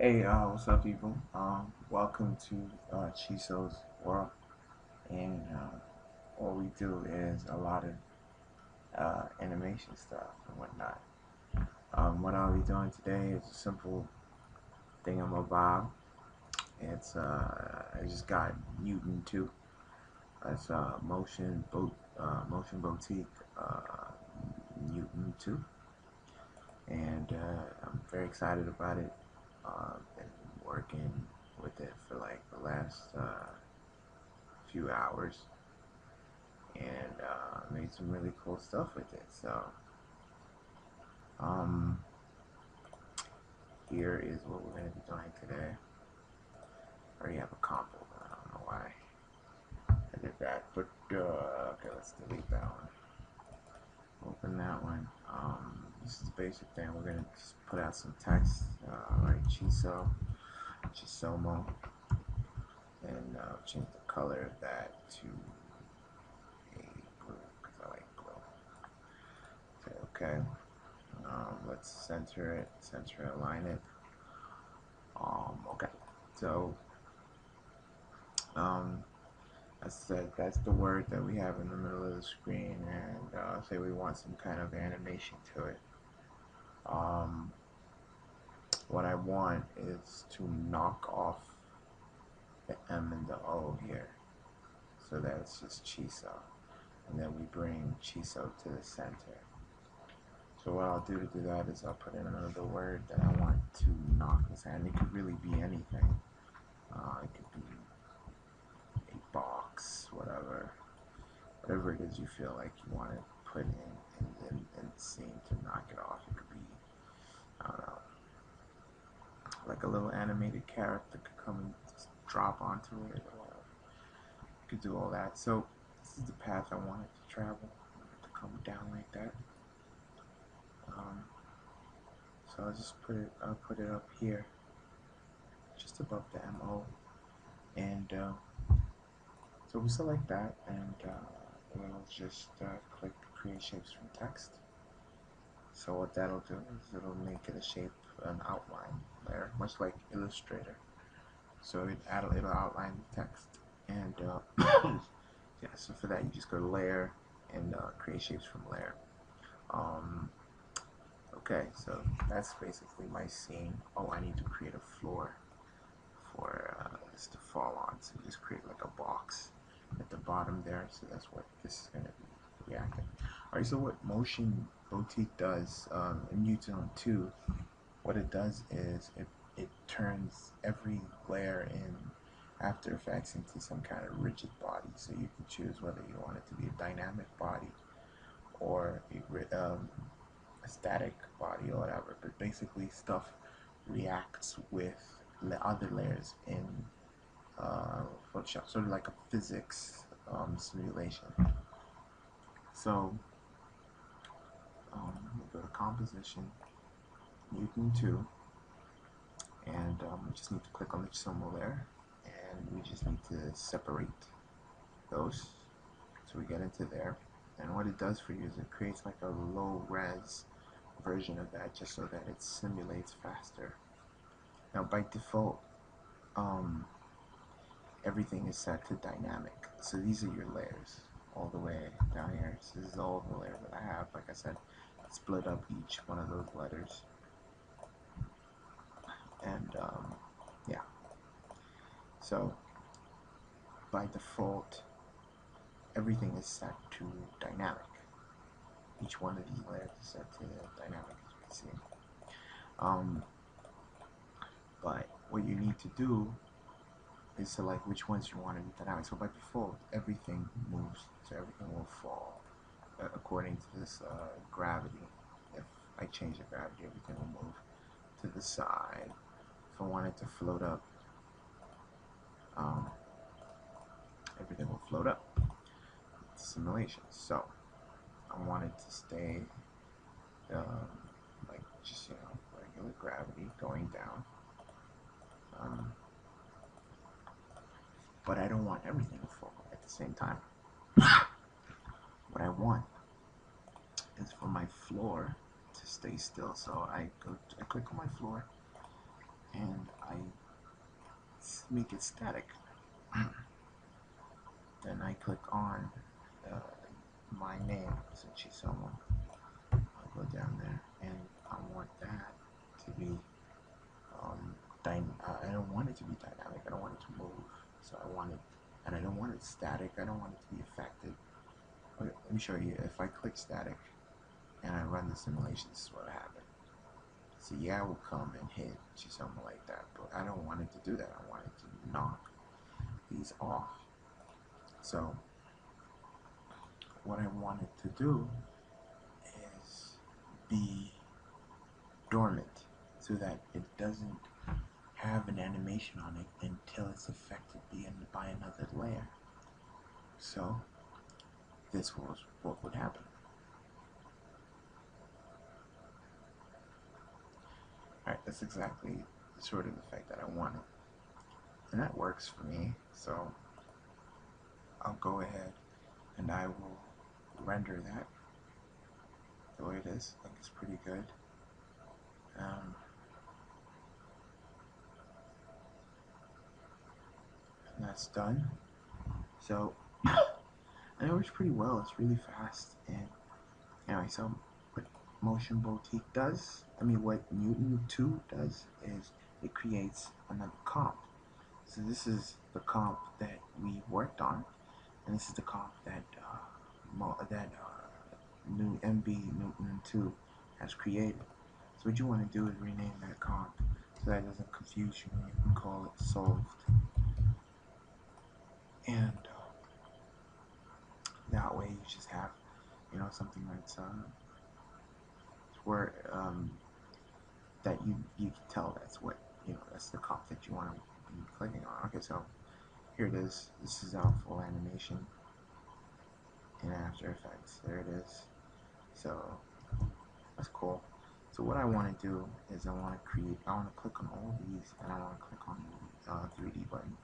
Hey, what's up, people? Welcome to Chiso's World, and what we do is a lot of animation stuff and whatnot. What I'll be doing today is a simple thingamabob. I just got Newton 2. It's Motion Boutique Newton 2, and I'm very excited about it. Been working with it for like the last few hours, and made some really cool stuff with it. So um, here is what we're going to be doing today. I already have a combo, but I don't know why I did that. But okay, let's delete that one. Open that one. This is the basic thing. We're going to just put out some text, like Chisomo, and change the color of that to a blue because I like blue. Okay. Let's center it, align it. Okay. So, I said that's the word that we have in the middle of the screen, and say we want some kind of animation to it. What I want is to knock off the M and the O here, so that it's just Chiso, and then we bring Chiso to the center. So what I'll do to do that is I'll put in another word that I want to knock this out. And it could really be anything. It could be a box, whatever it is you feel like you want to put in the scene to knock it off. It could be, I don't know, like a little animated character could come and just drop onto it, or whatever. You could do all that. So this is the path I want it to travel. I want it to come down like that. So I'll put it up here, just above the MO, and so we select that, and we'll just click Create Shapes from Text. So what that'll do is it'll make it a shape, an outline layer, much like Illustrator. So it'll outline the text, and yeah. So for that, you just go to Layer and Create Shapes from Layer. Okay, so that's basically my scene. Oh, I need to create a floor for this to fall on. So just create like a box at the bottom there. So that's what this is going to be reacting. Alright, so what Motion Boutique does in Newton 2, what it does is it turns every layer in After Effects into some kind of rigid body. So you can choose whether you want it to be a dynamic body or a static body or whatever, but basically stuff reacts with the other layers in Photoshop, sort of like a physics simulation. So we'll go to Composition, Newton 2, and we just need to click on the Chisomo layer, and we just need to separate those. So we get into there, and what it does for you is it creates like a low res version of that, just so that it simulates faster. Now by default, everything is set to dynamic. So these are your layers all the way down here. So this is all the layers that I have. Like I said, split up each one of those letters. And yeah. So by default, everything is set to dynamic. Each one of these layers is set to dynamic, as you can see. But what you need to do is select which ones you want to be dynamic. So by default, everything moves, so everything will fall according to this gravity. If I change the gravity, everything will move to the side. If I want it to float up, everything will float up. It's a simulation. So I want it to stay like just regular gravity going down. But I don't want everything to fall at the same time. What I want is for my floor to stay still. So I click on my floor, and I make it static. Then I click on uh, my name, so Chisomo. I'll go down there, and I want that to be I don't want it to be dynamic. I don't want it to move. So I want it, and I don't want it static. I don't want it to be affected. Okay, let me show you. If I click static and I run the simulation, this is what happened. So yeah, I will come and hit Chisomo like that, but I don't want it to do that. I want it to knock these off. So what I want it to do is be dormant so that it doesn't have an animation on it until it's affected by another layer. So this was what would happen. Alright, that's exactly the sort of effect that I wanted. And that works for me, so I'll go ahead and I will render that the way it is. I think it's pretty good. And that's done. So, and it works pretty well. It's really fast. And anyway, so what Motion Boutique does, what Newton 2 does is it creates another comp. So this is the comp that we worked on, and this is the comp that new MB Newton 2 has created. So what you want to do is rename that comp so that doesn't confuse you, and you can call it solved. And that way you just have, something that's where that you can tell that's what that's the comp that you want to be clicking on. Okay, so here it is. This is our full animation in After Effects. There it is. So that's cool. So what I want to do is I want to click on all these, and I want to click on the 3D button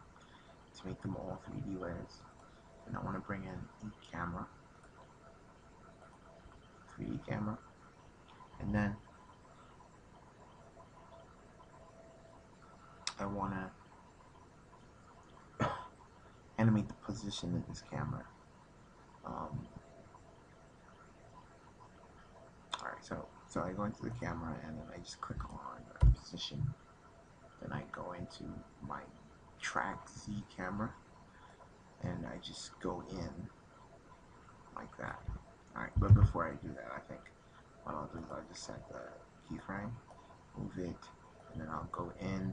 to make them all 3D layers. And I want to bring in each camera, 3D camera, and then I want to animate the position of this camera. Alright, so I go into the camera and then I just click on position. Then I go into my track Z camera and I just go in like that. Alright, but before I do that, I think what I'll do is I'll just set the keyframe, move it, and then I'll go in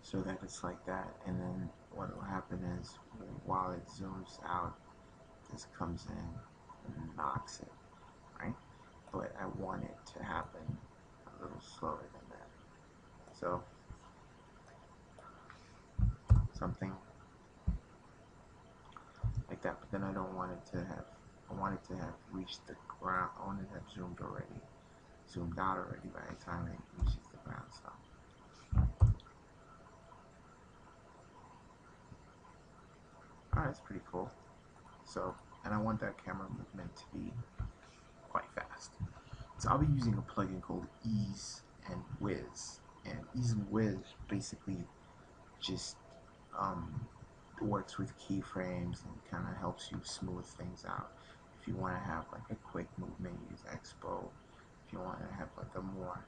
so that it's like that, and then what will happen is while it zooms out, this comes in and knocks it, right? But I want it to happen a little slower than that. So something like that, but then I don't want it to have, I want it to have reached the ground. I want it to have zoomed out already by the time it reaches the ground. So alright, that's pretty cool. So, and I want that camera movement to be quite fast. So I'll be using a plugin called Ease and Whiz. And Ease and Whiz basically just works with keyframes and kind of helps you smooth things out. If you want to have like a quick movement, use Expo. If you want to have like a more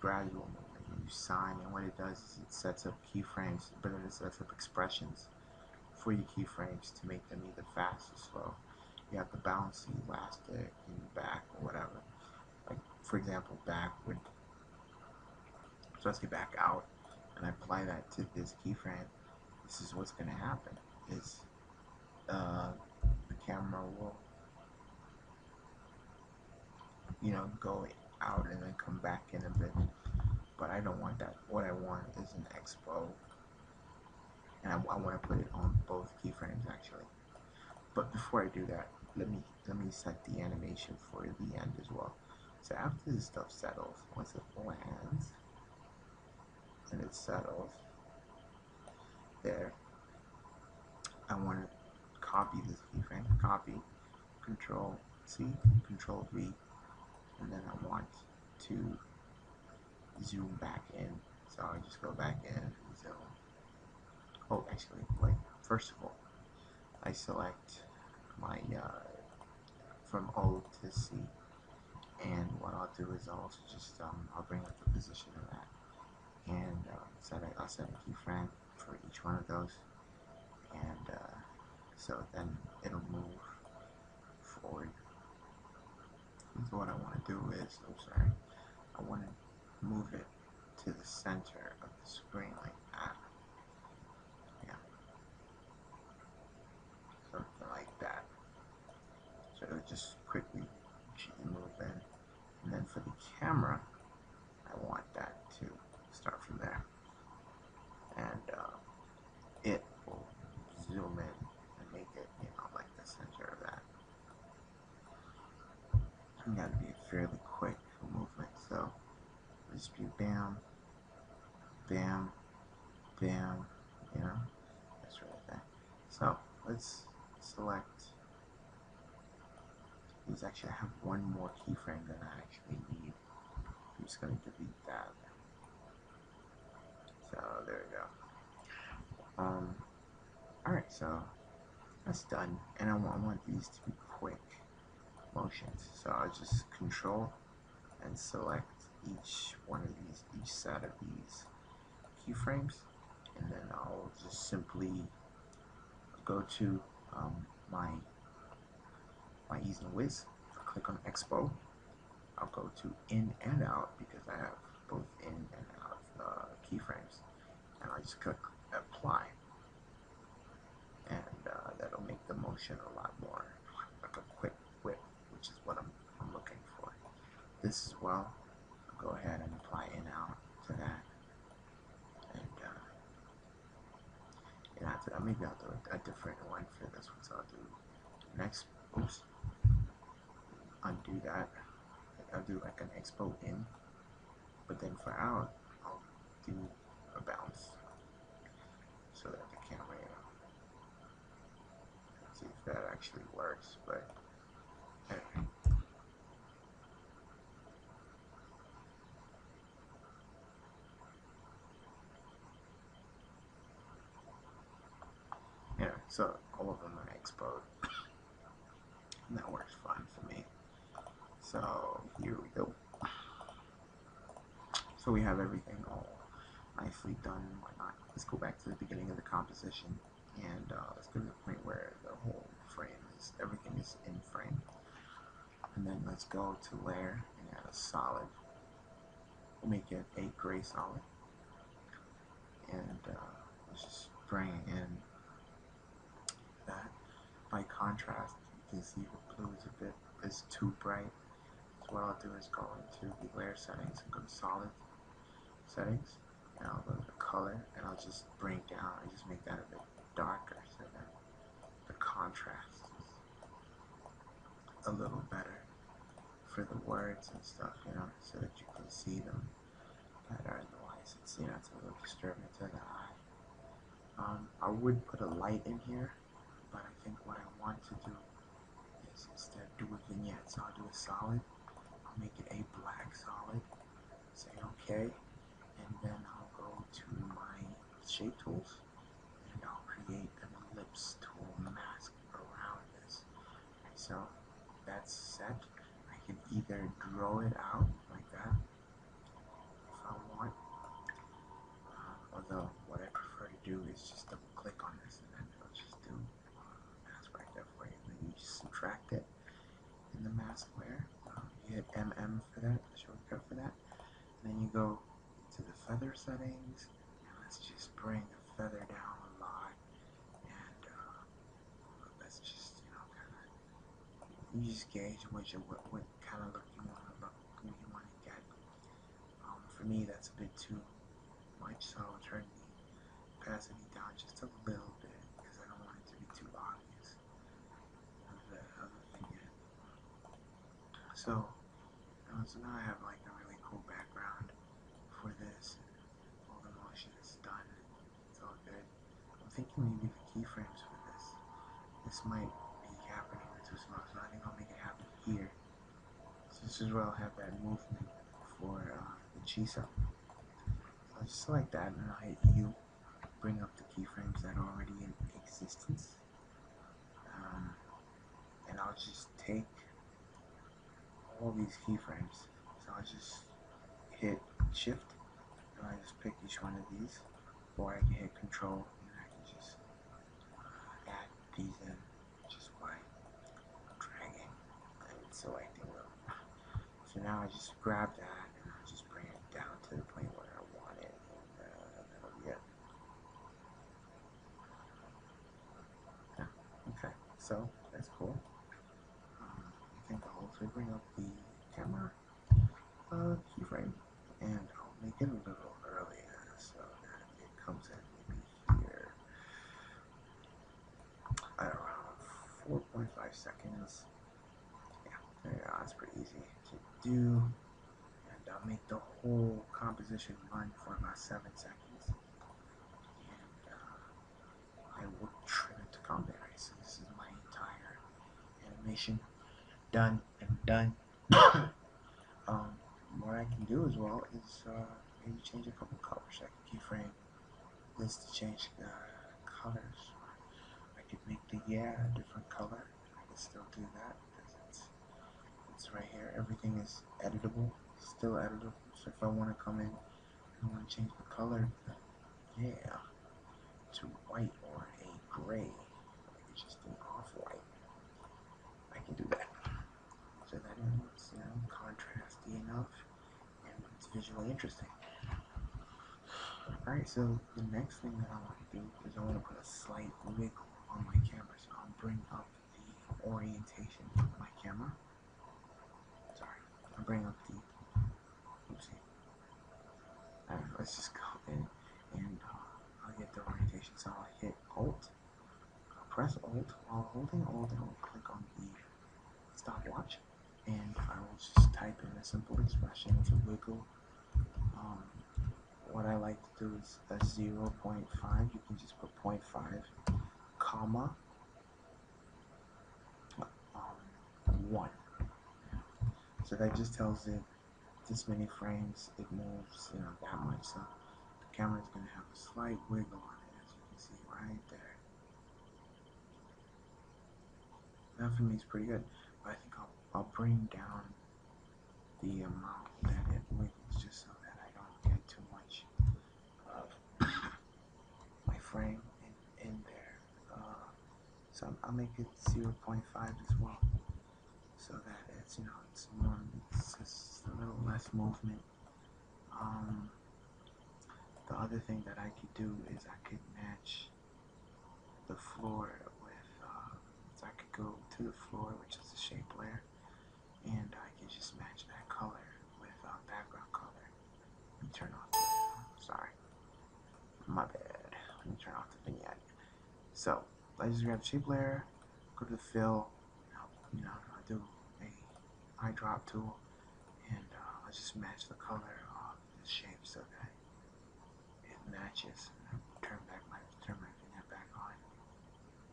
gradual movement, you use Sign. And what it does is it sets up keyframes, but it sets up expressions for your keyframes to make them either fast or slow. You have to balance the elastic and back or whatever. Like for example, back would, so let's get back out and I apply that to this keyframe. This is what's going to happen is the camera will go out and then come back in a bit, but I don't want that. What I want is an expo, and I want to put it on both keyframes actually. But before I do that, let me set the animation for the end as well. So after this stuff settles, once it lands and it settles there, I want to copy this keyframe, copy, Control C, Control V, and then I want to zoom back in. So I just go back in, zoom. Oh, actually, wait. First of all, I select my from O to C, and what I'll do is I'll also just I'll bring up the position of that, and I'll set a keyframe for each one of those, and so then it'll move forward. And so what I want to do is, I want to move it to the center of the screen like that. Yeah, something like that. So it'll just quickly move in. And then for the camera, I want that to start from there. And it will zoom in and make it, like the center of that. It's got to be a fairly quick movement. So it'll just be bam, bam, bam, that's right there. So let's select. These actually have one more keyframe than I actually need. I'm just going to delete that. So there we go. Alright, so that's done. And I want these to be quick motions. So I'll just control and select each one of these, each set of these keyframes. And then I'll just simply go to my ease and whiz. Click on Expo. I'll go to in and out because I have both in and out keyframes, and I'll just click apply, and that'll make the motion a lot more like a quick whip, which is what I'm looking for. This as well, I'll go ahead and apply in out to that, and maybe I'll do a different one for this one. So I'll do next. Oops. Undo that. I'll do like an expo in, but then for out, I'll do a bounce so that the camera, see if that actually works. But anyway. Yeah, so all of them are exposed, and that works fine for me. So here we go. So we have everything all nicely done and whatnot. Let's go back to the beginning of the composition, and let's go to the point where the whole frame is, everything is in frame. And then let's go to layer and add a solid. We'll make it a gray solid, and let's just bring in that. By contrast, you can see the blue is too bright. So what I'll do is go into the layer settings and go to solid settings, and I'll go to the color, and I'll just bring down, I just make that a bit darker so that the contrast is a little better for the words and stuff, so that you can see them better. Otherwise it's, it's a little disturbing to the eye. I would put a light in here, but I think what I want to do is instead do a vignette. So I'll do a solid, I'll make it a black solid, say OK, and then I'll go to my shape tools, and I'll create an ellipse tool mask around this. So that's set. I can either draw it out like that if I want, although what I prefer to do is just double click on this, and then it'll just do mask right there for you. And then you just subtract it in the mask layer. You hit MM for that, the shortcut for that. And then you go to the feather settings, and let's just bring the feather down a lot, and let's just you just gauge what kind of look you want to get. For me, that's a bit too much, so I'll turn the opacity down just a little bit because I don't want it to be too obvious of the vignette. So now I have like a really cool background for this, and all the motion is done. It's all good. I'm thinking maybe the keyframes for this might be happening too small, so I think I'll make it happen here. So this is where I'll have that movement for the Chisomo. just select that and I'll hit U, bring up the keyframes that are already in existence, and I'll just take all these keyframes. So I'll just hit Shift and I just pick each one of these, or I can hit Control and I can just add these in just by dragging and selecting them. So now I just grab that and I just bring it down to the point where I want it, and that'll be it. Yeah. Okay, so that's cool. I think I'll also bring up the camera keyframe, and I'll make it a little earlier so that it comes in maybe here at around 4.5 seconds. Yeah, that's pretty easy to do. And I'll make the whole composition run for about 7 seconds. And I will trim it to combat. So this is my entire animation done and done. What I can do as well is maybe change a couple colors. I can keyframe this to change the colors. I could make the a different color. I can still do that because it's right here. Everything is editable, still editable. So if I want to come in and want to change the color, yeah, to white or a gray, like just an off-white, I can do that. So that it's contrasty enough and it's visually interesting. Alright, so the next thing that I want to do is I want to put a slight wiggle on my camera. So I'll bring up the orientation of my camera. Sorry, I'll bring up the, oopsie. Alright, let's just go in and I'll get the orientation. So I'll hit Alt, I'll press Alt. While holding Alt, I'll click on the stopwatch and I will just type in a simple expression to wiggle. What I like to do is a 0.5. You can just put 0.5, comma 1. So that just tells it this many frames it moves, that much. So the camera is going to have a slight wiggle on it, as you can see right there. That for me is pretty good, but I think I'll bring down the amount that it wiggles just so that I don't get too much of my frame in there. So I'll make it 0.5 as well, so that it's it's just a little less movement. The other thing that I could do is I could match the floor with, so I could go to the floor, which is the shape layer, and I could just match that color with background color. Let me turn off sorry, my bad. Let me turn off the vignette. So I just grab the shape layer, go to the fill, I'll do a eyedrop tool, and I'll just match the color of the shape so that it matches. And turn my vignette back on,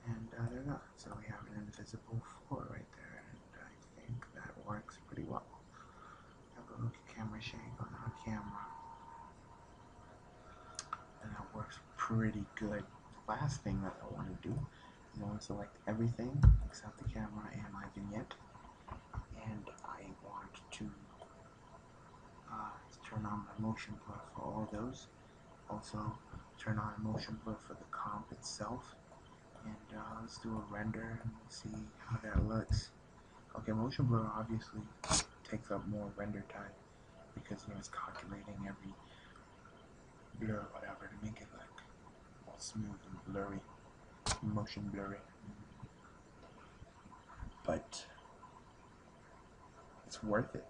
and there we go. So we have an invisible floor right there, and I think that works pretty well. Have a look at camera shake on our camera, and that works pretty good. The last thing that I want to do is I want to select everything except the camera and my vignette, and I want to turn on my motion blur for all those. Also turn on motion blur for the comp itself, and let's do a render and see how that looks. Okay, motion blur obviously takes up more render time because it's calculating every blur, whatever, to make it look all smooth and blurry, motion blurry. But it's worth it.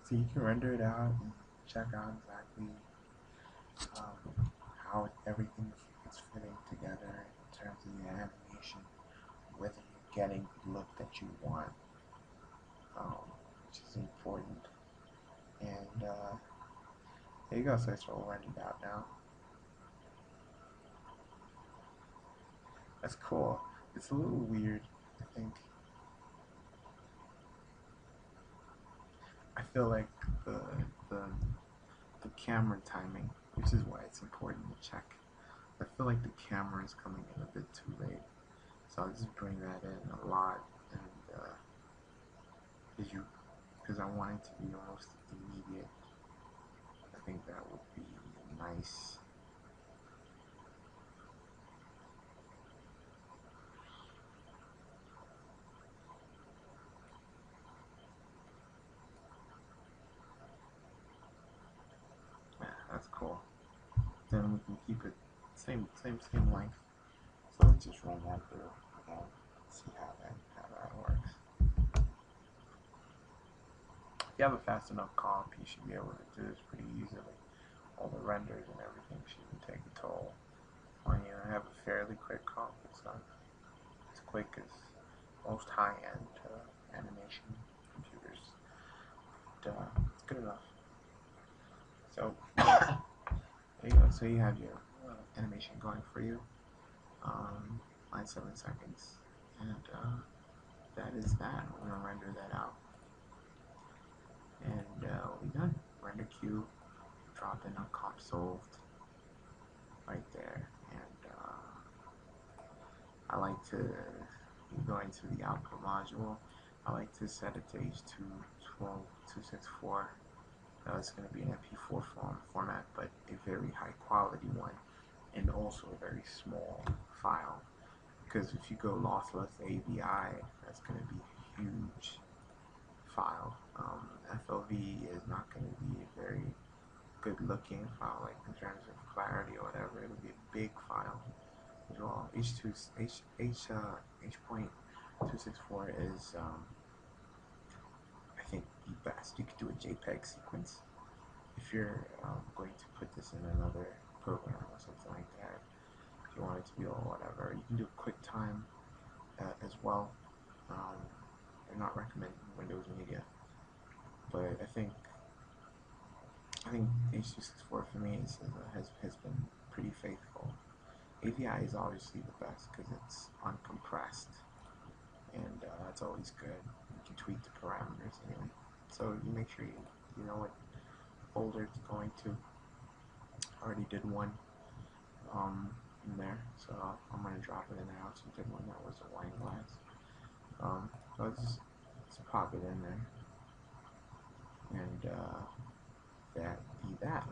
So you can render it out and check out exactly how everything is fitting together in terms of the animation, whether you're getting the look that you want, which is important. And there you go. So it's all rendered out now. That's cool. It's a little weird, I think. I feel like the camera timing which is why it's important to check. I feel like the camera is coming in a bit too late, so I'll just bring that in a lot, and because I want it to be almost immediate. I think that would be nice. Yeah, that's cool. Then we can keep it same length. So let's just run that through and see how that works. If you have a fast enough comp, you should be able to do this pretty easily. All the renders and everything shouldn't take a toll on you. I have a fairly quick comp. It's not as quick as most high-end animation computers, but it's good enough. So there you go. So you have your animation going for you. 7 seconds, and that is that. We're gonna render that out, and we'll be done. Render queue, drop in on comp solved right there, and I like to go into the output module. I like to set it to H21264. It's going to be an MP4 format, but a very high quality one, and also a very small file. Because if you go lossless AVI, that's going to be a huge file. FLV is not going to be a very good looking file, like in terms of clarity or whatever. It'll be a big file as well. H.264 is I think the best. You could do a JPEG sequence if you're going to put this in another program or something like that. If you want it to be all whatever, you can do QuickTime as well. I'm not recommending Windows Media, but I think H.264 for me has been pretty faithful. AVI is obviously the best because it's uncompressed, and that's always good. You can tweak the parameters anyway, so you make sure you know what folder it's going to. I already did one in there, so I'm going to drop it in there. I also did one that was a wine glass. So let's pop it in there, and that be that.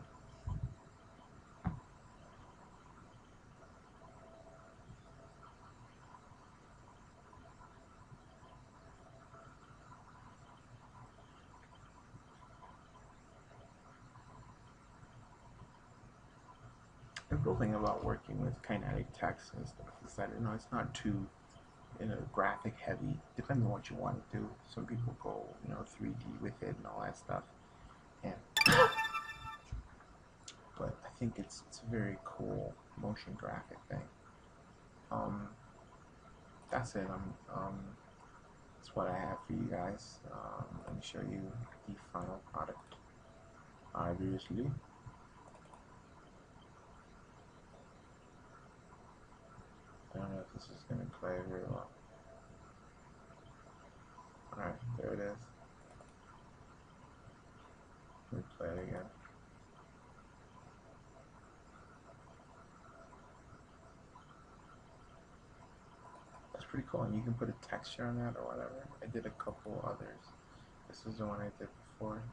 The cool thing about working with kinetic text and stuff is that it's not too graphic heavy. Depends on what you want to do. Some people go 3D with it and all that stuff, and but I think it's a very cool motion graphic thing. That's it. That's what I have for you guys. Let me show you the final product. Obviously. I don't know if this is going to play very well. Alright, there it is. Let me play it again. That's pretty cool, and you can put a texture on that or whatever. I did a couple others. This is the one I did before.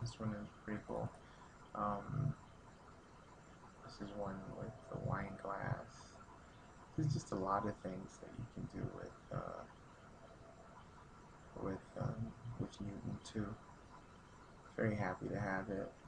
This one is pretty cool. This is one with the wine glass. There's just a lot of things that you can do with Newton too. Very happy to have it.